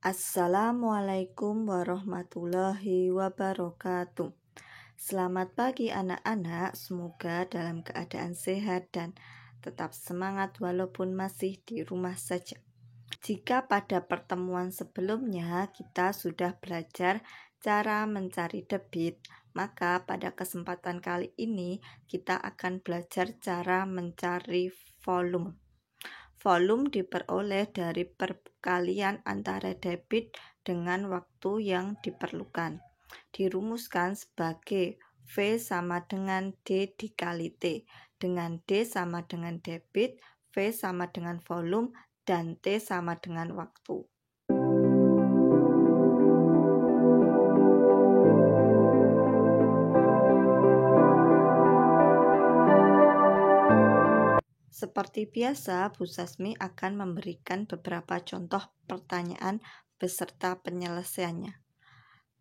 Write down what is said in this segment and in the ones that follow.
Assalamualaikum warahmatullahi wabarakatuh. Selamat pagi anak-anak, semoga dalam keadaan sehat dan tetap semangat walaupun masih di rumah saja. Jika pada pertemuan sebelumnya kita sudah belajar cara mencari debit, maka pada kesempatan kali ini kita akan belajar cara mencari volume. Volume diperoleh dari perkalian antara debit dengan waktu yang diperlukan. Dirumuskan sebagai V sama dengan D dikali T, dengan D sama dengan debit, V sama dengan volume, dan T sama dengan waktu. Seperti biasa, Bu Sasmi akan memberikan beberapa contoh pertanyaan beserta penyelesaiannya.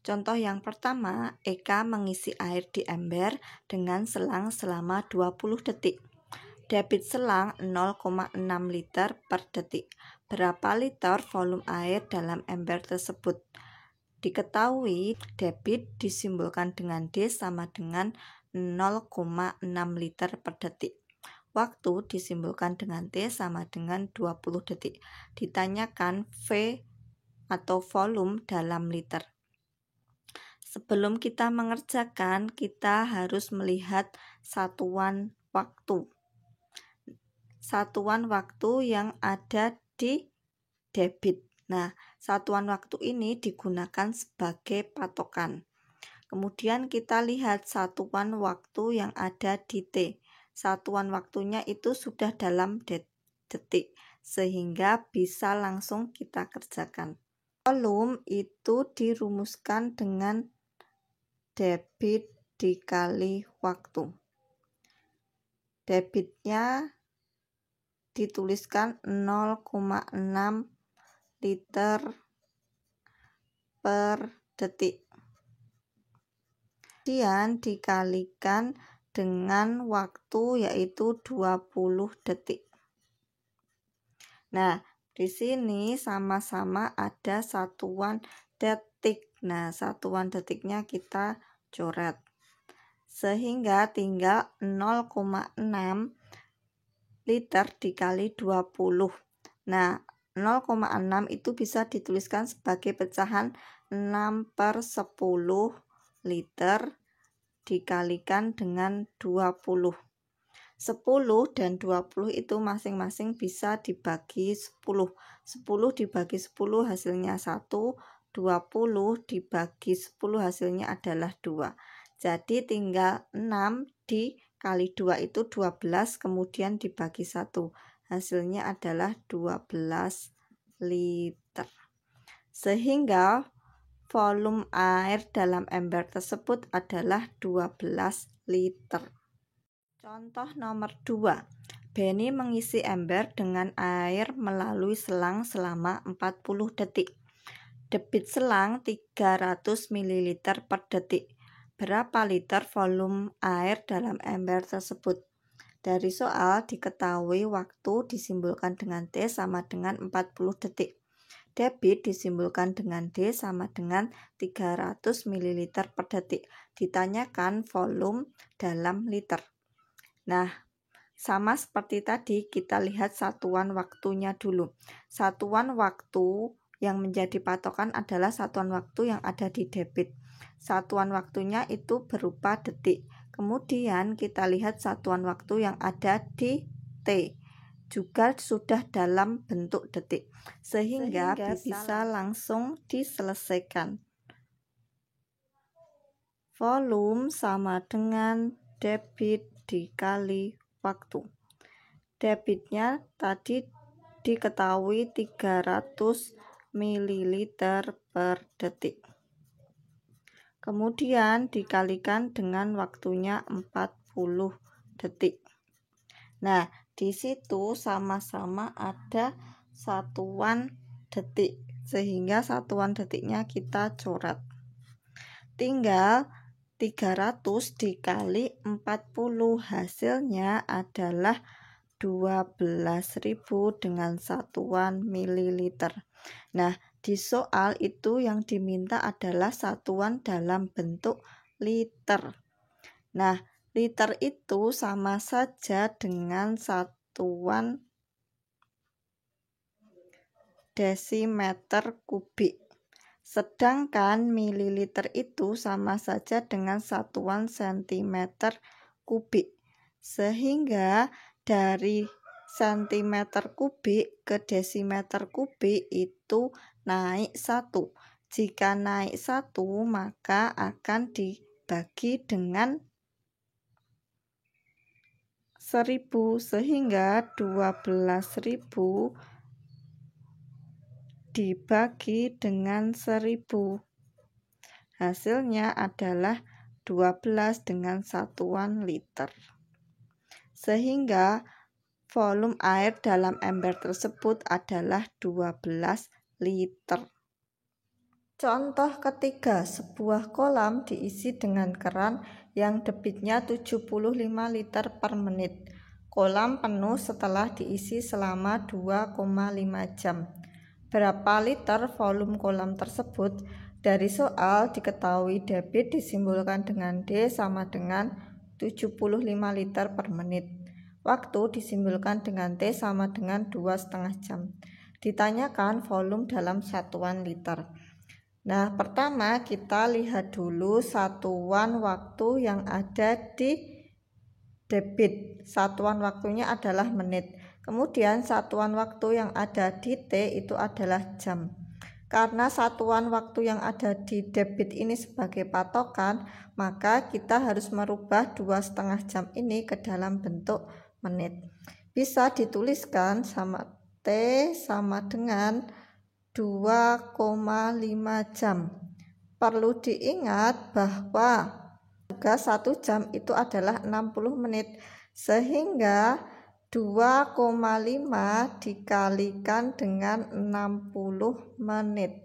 Contoh yang pertama, Eka mengisi air di ember dengan selang selama 20 detik. Debit selang 0,6 liter per detik. Berapa liter volume air dalam ember tersebut? Diketahui debit disimbolkan dengan D sama dengan 0,6 liter per detik. Waktu disimbolkan dengan T sama dengan 20 detik. Ditanyakan V atau volume dalam liter. Sebelum kita mengerjakan, kita harus melihat satuan waktu. Satuan waktu yang ada di debit. Nah, satuan waktu ini digunakan sebagai patokan. Kemudian kita lihat satuan waktu yang ada di T. Satuan waktunya itu sudah dalam detik, sehingga bisa langsung kita kerjakan. Volume itu dirumuskan dengan debit dikali waktu. Debitnya dituliskan 0,6 liter per detik. Kemudian dikalikan dengan waktu yaitu 20 detik. Nah, di sini sama-sama ada satuan detik. Nah, satuan detiknya kita coret. Sehingga tinggal 0,6 liter dikali 20. Nah, 0,6 itu bisa dituliskan sebagai pecahan 6/10 liter dikalikan dengan 20. 10 dan 20 itu masing-masing bisa dibagi 10. 10 dibagi 10 hasilnya 1, 20 dibagi 10 hasilnya adalah 2. Jadi tinggal 6 dikali 2 itu 12, kemudian dibagi 1. Hasilnya adalah 12 liter. Sehingga volume air dalam ember tersebut adalah 12 liter. Contoh nomor 2. Benny mengisi ember dengan air melalui selang selama 40 detik. Debit selang 300 ml per detik. Berapa liter volume air dalam ember tersebut? Dari soal diketahui waktu disimbolkan dengan T sama dengan 40 detik. Debit disimbolkan dengan D sama dengan 300 ml per detik. Ditanyakan volume dalam liter. Nah, sama seperti tadi, kita lihat satuan waktunya dulu. Satuan waktu yang menjadi patokan adalah satuan waktu yang ada di debit. Satuan waktunya itu berupa detik. Kemudian kita lihat satuan waktu yang ada di T. Juga sudah dalam bentuk detik, sehingga bisa langsung diselesaikan. Volume sama dengan debit dikali waktu. Debitnya tadi diketahui 300 ml per detik. Kemudian dikalikan dengan waktunya 40 detik. Nah, di situ sama-sama ada satuan detik, sehingga satuan detiknya kita coret. Tinggal 300 dikali 40, hasilnya adalah 12.000 dengan satuan mililiter. Nah, di soal itu yang diminta adalah satuan dalam bentuk liter. Nah, liter itu sama saja dengan satuan desimeter kubik. Sedangkan mililiter itu sama saja dengan satuan sentimeter kubik. Sehingga dari sentimeter kubik ke desimeter kubik itu naik 1. Jika naik 1, maka akan dibagi dengan 1000, sehingga 12.000 dibagi dengan 1000. Hasilnya adalah 12 dengan satuan liter. Sehingga volume air dalam ember tersebut adalah 12 liter. Contoh ketiga, sebuah kolam diisi dengan keran yang debitnya 75 liter per menit. Kolam penuh setelah diisi selama 2,5 jam. Berapa liter volume kolam tersebut? Dari soal diketahui debit disimbolkan dengan D sama dengan 75 liter per menit. Waktu disimbolkan dengan T sama dengan 2,5 jam. Ditanyakan volume dalam satuan liter. Nah, pertama kita lihat dulu satuan waktu yang ada di debit. Satuan waktunya adalah menit. Kemudian satuan waktu yang ada di T itu adalah jam. Karena satuan waktu yang ada di debit ini sebagai patokan, maka kita harus merubah 2,5 jam ini ke dalam bentuk menit. Bisa dituliskan sama T sama dengan 2,5 jam. Perlu diingat bahwa juga 1 jam itu adalah 60 menit, sehingga 2,5 dikalikan dengan 60 menit.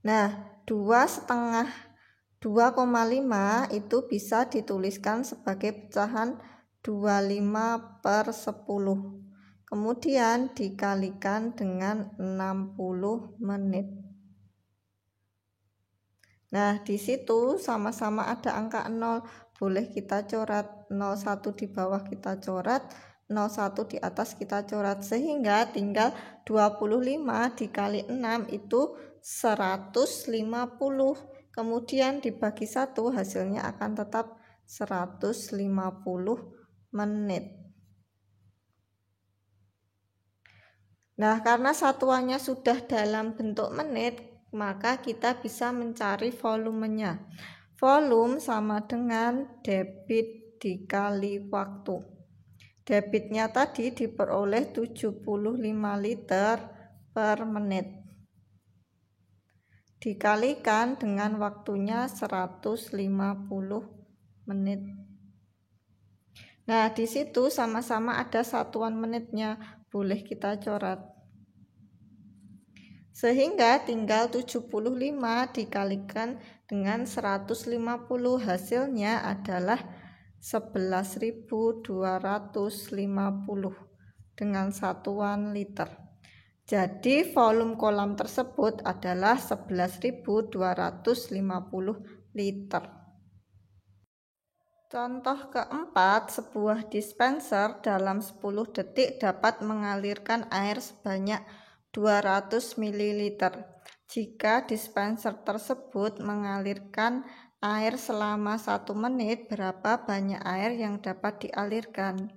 Nah, 2,5 itu bisa dituliskan sebagai pecahan 25/10. Kemudian dikalikan dengan 60 menit. Nah, di situ sama-sama ada angka 0. Boleh kita coret 01 di bawah, kita coret 01 di atas, kita coret, sehingga tinggal 25 dikali 6 itu 150. Kemudian dibagi 1, hasilnya akan tetap 150 menit. Nah, karena satuannya sudah dalam bentuk menit, maka kita bisa mencari volumenya. Volume sama dengan debit dikali waktu. Debitnya tadi diperoleh 75 liter per menit. Dikalikan dengan waktunya 150 menit. Nah, di situ sama-sama ada satuan menitnya. Boleh kita coret. Sehingga tinggal 75 dikalikan dengan 150, hasilnya adalah 11.250 dengan satuan liter. Jadi volume kolam tersebut adalah 11.250 liter. Contoh keempat, sebuah dispenser dalam 10 detik dapat mengalirkan air sebanyak 200 ml. Jika dispenser tersebut mengalirkan air selama 1 menit, berapa banyak air yang dapat dialirkan?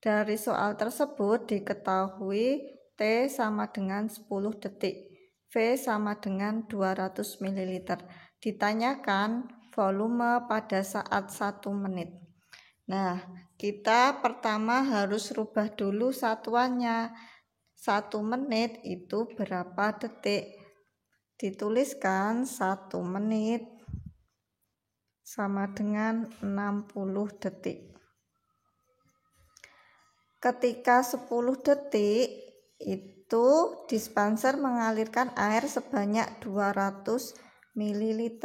Dari soal tersebut diketahui T sama dengan 10 detik, V sama dengan 200 ml. Ditanyakan volume pada saat 1 menit. Nah, kita pertama harus rubah dulu satuannya. 1 menit itu berapa detik? Dituliskan 1 menit sama dengan 60 detik. Ketika 10 detik itu dispenser mengalirkan air sebanyak 200 ml.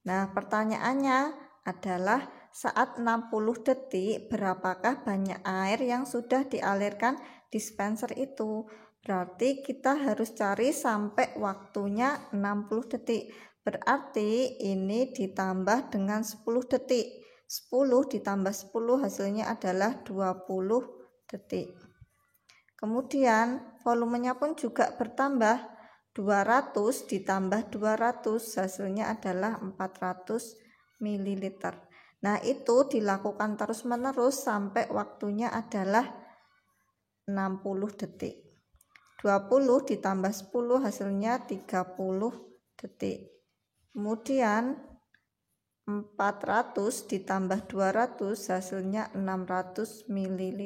Nah, pertanyaannya adalah saat 60 detik berapakah banyak air yang sudah dialirkan dispenser itu? Berarti kita harus cari sampai waktunya 60 detik. Berarti ini ditambah dengan 10 detik. 10 ditambah 10 hasilnya adalah 20 detik. Kemudian volumenya pun juga bertambah. 200 ditambah 200 hasilnya adalah 400 ml. Nah, itu dilakukan terus-menerus sampai waktunya adalah 60 detik. 20 ditambah 10 hasilnya 30 detik. Kemudian 400 ditambah 200 hasilnya 600 ml.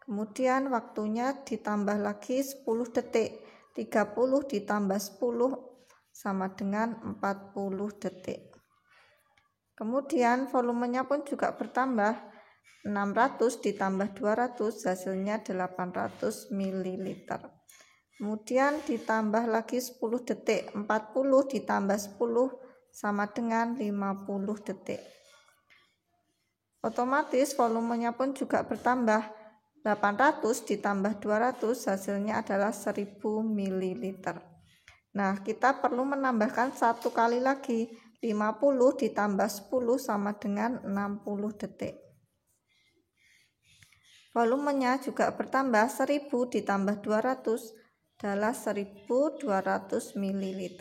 Kemudian waktunya ditambah lagi 10 detik. 30 ditambah 10 sama dengan 40 detik. Kemudian volumenya pun juga bertambah. 600 ditambah 200 hasilnya 800 ml. Kemudian ditambah lagi 10 detik. 40 ditambah 10 sama dengan 50 detik. Otomatis volumenya pun juga bertambah. 800 ditambah 200 hasilnya adalah 1000 ml. Nah, kita perlu menambahkan satu kali lagi. 50 ditambah 10 sama dengan 60 detik. Volumenya juga bertambah. 1000 ditambah 200 adalah 1200 ml.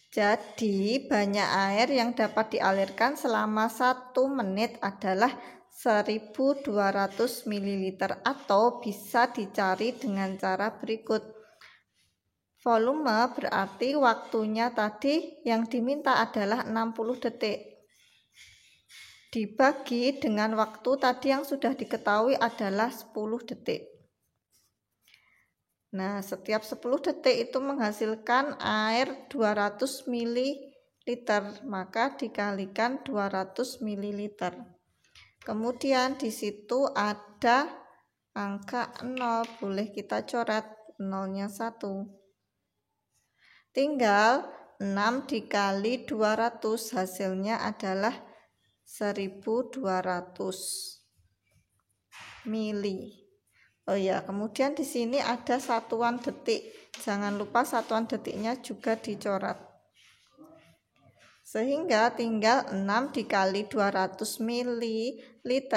Jadi banyak air yang dapat dialirkan selama 1 menit adalah 1200 ml, atau bisa dicari dengan cara berikut. Volume berarti waktunya tadi yang diminta adalah 60 detik. Dibagi dengan waktu tadi yang sudah diketahui adalah 10 detik. Nah, setiap 10 detik itu menghasilkan air 200 ml, maka dikalikan 200 ml. Kemudian di situ ada angka 0, boleh kita coret, nolnya 1. Tinggal 6 dikali 200 hasilnya adalah 1200 mili. Oh ya, kemudian di sini ada satuan detik. Jangan lupa satuan detiknya juga dicoret. Sehingga tinggal 6 dikali 200 ml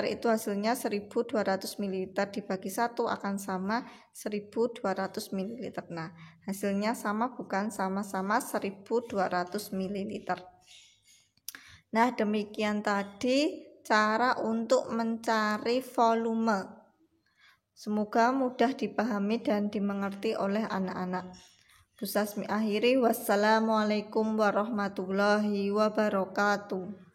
itu hasilnya 1200 ml dibagi 1 akan sama 1200 ml. Nah, hasilnya sama bukan? Sama-sama 1200 ml. Nah, demikian tadi cara untuk mencari volume. Semoga mudah dipahami dan dimengerti oleh anak-anak. Bu Sasmi akhiri, wassalamualaikum warahmatullahi wabarakatuh.